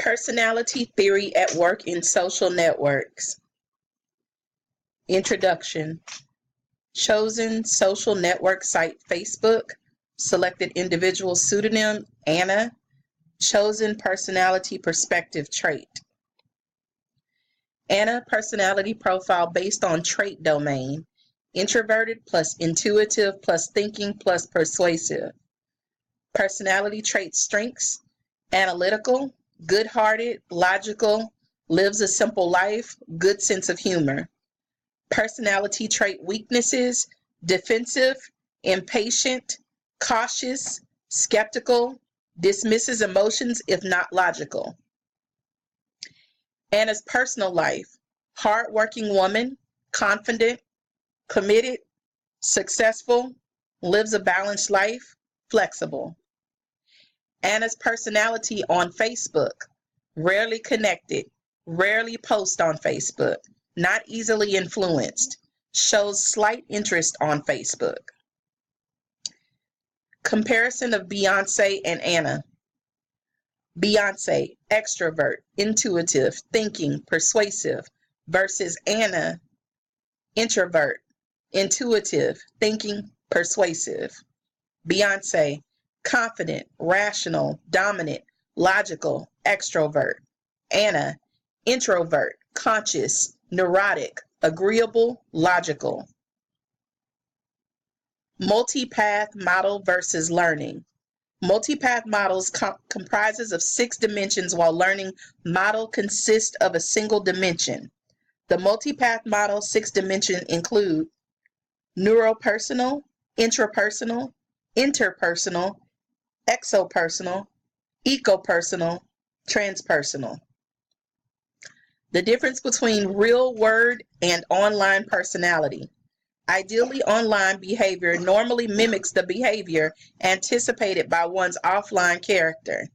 Personality theory at work in social networks. Introduction. Chosen social network site Facebook. Selected individual pseudonym Anna. Chosen personality perspective trait. Anna personality profile based on trait domain. Introverted plus intuitive plus thinking plus persuasive. Personality trait strengths. Analytical, good-hearted, logical, lives a simple life, good sense of humor. Personality trait weaknesses, defensive, impatient, cautious, skeptical, dismisses emotions if not logical. Anna's personal life, hardworking woman, confident, committed, successful, lives a balanced life, flexible. Anna's personality on Facebook, rarely connected, rarely post on Facebook, not easily influenced, shows slight interest on Facebook. Comparison of Beyonce and Anna. Beyonce, extrovert, intuitive, thinking, persuasive, versus Anna, introvert, intuitive, thinking, persuasive. Beyonce, confident, rational, dominant, logical, extrovert. Anna, introvert, conscious, neurotic, agreeable, logical. Multipath model versus learning. Multipath models comprises of 6 dimensions, while learning model consists of a single dimension. The multipath model 6 dimensions include neuropersonal, intrapersonal, interpersonal, exopersonal, ecopersonal, transpersonal. The difference between real word and online personality. Ideally, online behavior normally mimics the behavior anticipated by one's offline character.